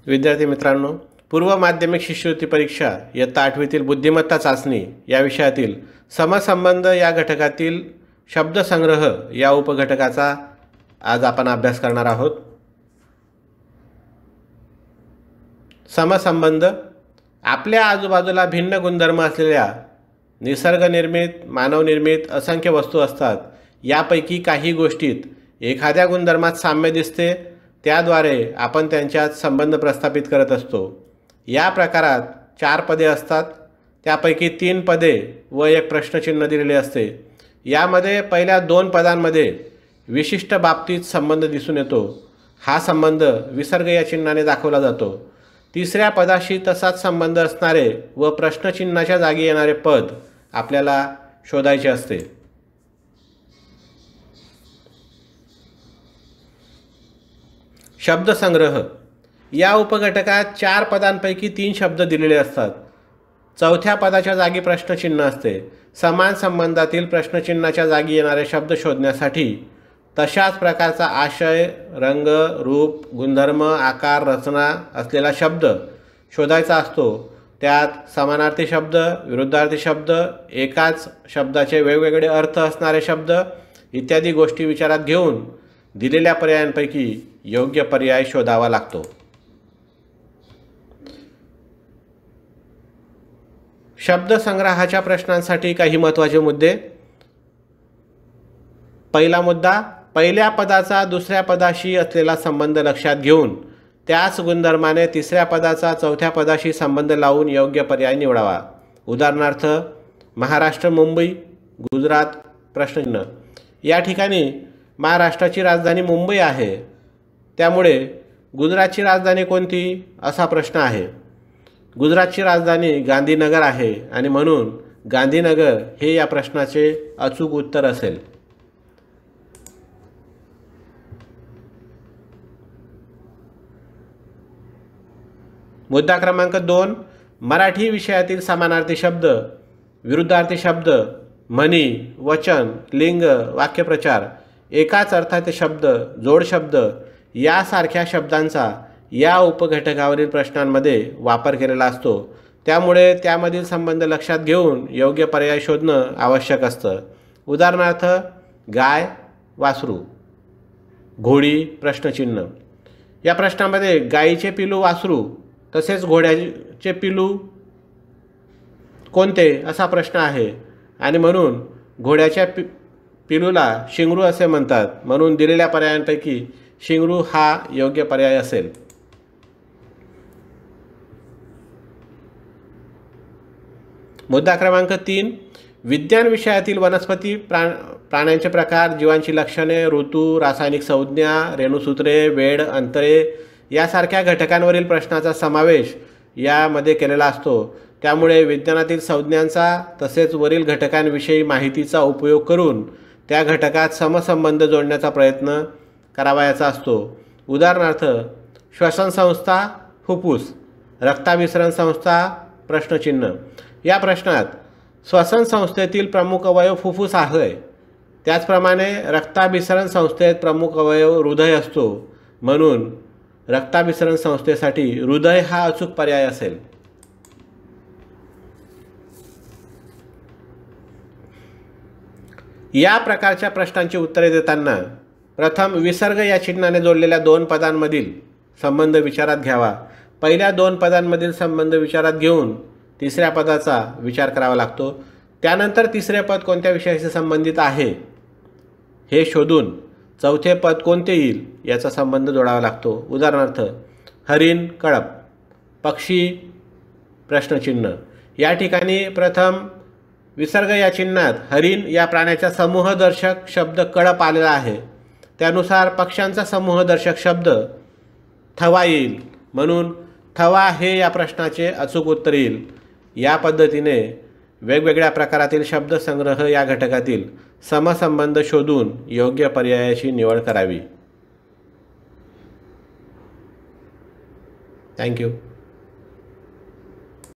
विद्यार्थी मित्रांनो, पूर्व माध्यमिक शिष्यवृत्ती परीक्षा इयत्ता 8वीतील बुद्धिमत्ता चाचणी या विषयातील समसंबंध या घटकातील शब्दसंग्रह या उपघटकाचा आज आपण अभ्यास करणार आहोत। समसंबंध आपल्या आजूबाजूला भिन्न गुणधर्म असलेल्या निसर्गनिर्मित, मानवनिर्मित असंख्य वस्तू असतात। यापैकी काही गोष्टीत एखाद्या गुणधर्मात साम्य दिसते, त्याद्वारे आपण त्यांच्यात संबंध प्रस्थापित करत असतो। या प्रकारात 4 पदे असतात, त्यापैकी 3 पदे व एक प्रश्नचिन्ह दिलेले असते। यामध्ये पहिल्या 2 पदांमध्ये विशिष्ट बाबतीत संबंध दिसून येतो। हा संबंध विसर्ग या चिन्हाने दाखवला जातो। तिसऱ्या पदाशी तसाच संबंध असणारे व प्रश्नचिन्हाच्या जागी येणारे पद आपल्याला शोधायचे असते। शब्दसंग्रह या उपघटकात 4 पदांपैकी 3 शब्द दिलेले असतात। चौथ्या पदाच्या जागी प्रश्नचिन्ह असते। समान संबंधातील प्रश्नचिन्हाच्या जागी येणारे शब्द शोधण्यासाठी तशाच प्रकारचा आशय, रंग, रूप, गुणधर्म, आकार, रचना असलेला शब्द शोधायचा असतो। त्यात समानार्थी शब्द, विरुद्धार्थी शब्द, एकाच शब्दाचे वेगवेगळे अर्थ असणारे शब्द इत्यादी गोष्टी विचारात घेऊन दिलेल्या पर्यायांपैकी योग्य पर्याय शोधावा लागतो। शब्दसंग्रहाच्या प्रश्नांसाठी काही महत्त्वाचे मुद्दे। पहिला मुद्दा, पहिल्या पदाचा दुसऱ्या पदाशी असलेला संबंध लक्षात घेऊन त्याच गुणधर्माने तिसऱ्या पदाचा चौथ्या पदाशी संबंध लावून योग्य पर्याय निवडावा। उदाहरणार्थ, महाराष्ट्र, मुंबई, गुजरात, प्रश्नचिन्ह। या ठिकाणी महाराष्ट्राची राजधानी मुंबई आहे, त्यामुळे गुजरातची राजधानी कोणती असा प्रश्न आहे। गुजरातची राजधानी गांधीनगर आहे आणि म्हणून गांधीनगर हे या प्रश्नाचे अचूक उत्तर असेल। मुद्दा क्रमांक 2, मराठी विषयातील समानार्थी शब्द, विरुद्धार्थी शब्द, म्हणी, वचन, लिंग, वाक्यप्रचार, एकाच अर्थाचे शब्द, जोडशब्द यासारख्या शब्दांचा या उपघटकावरील प्रश्नांमध्ये वापर केलेला असतो। त्यामुळे त्यामधील संबंध लक्षात घेऊन योग्य पर्याय शोधणं आवश्यक असतं। उदाहरणार्थ, गाय, वासरू, घोडी, प्रश्नचिन्ह। या प्रश्नामध्ये गायीचे पिलू वासरू तसेच घोड्याचे पिलू कोणते असा प्रश्न आहे आणि म्हणून घोड्याच्या पिलूला शिंगरू असे म्हणतात, म्हणून दिलेल्या पर्यायांपैकी शिंगरू हा योग्य पर्याय असेल। मुद्दा क्रमांक 3, विज्ञान विषयातील वनस्पती, प्राण्यांचे प्रकार, जीवांची लक्षणे, ऋतू, रासायनिक संज्ञा, रेणुसूत्रे, वेळ, अंतरे यासारख्या घटकांवरील प्रश्नाचा समावेश यामध्ये केलेला असतो। त्यामुळे विज्ञानातील संज्ञांचा तसेच वरील घटकांविषयी माहितीचा उपयोग करून त्या घटकात समसंबंध जोडण्याचा प्रयत्न करावयाचा असतो। उदाहरणार्थ, श्वसन संस्था, फुफ्फुस, रक्ताभिसरण संस्था, प्रश्नचिन्ह। या प्रश्नात श्वसन संस्थेतील प्रमुख अवयव फुफ्फुस आहे, त्याचप्रमाणे रक्ताभिसरण संस्थेत प्रमुख अवयव हृदय असतो, म्हणून रक्ताभिसरण संस्थेसाठी हृदय हा अचूक पर्याय असेल। या प्रकारच्या प्रश्नांची उत्तरे देताना प्रथम विसर्ग या चिन्हाने जोडलेल्या 2 पदांमधील संबंध विचारात घ्यावा। पहिल्या 2 पदांमधील संबंध विचारात घेऊन तिसऱ्या पदाचा विचार करावा लागतो। त्यानंतर तिसरे पद कोणत्या विषयाशी संबंधित आहे हे शोधून चौथे पद कोणते येईल याचा संबंध जोडावा लागतो। उदाहरणार्थ, हरिण, कळप, पक्षी, प्रश्नचिन्ह। या ठिकाणी प्रथम विसर्ग या चिन्हात हरिण या प्राण्याचा समूहदर्शक शब्द कळप आलेला आहे, त्यानुसार पक्ष्यांचा समूहदर्शक शब्द थवा येईल, म्हणून थवा हे या प्रश्नाचे अचूक उत्तर येईल। या पद्धतीने वेगवेगळ्या प्रकारातील शब्दसंग्रह या घटकातील समसंबंध शोधून योग्य पर्यायाची निवड करावी। थँक्यू।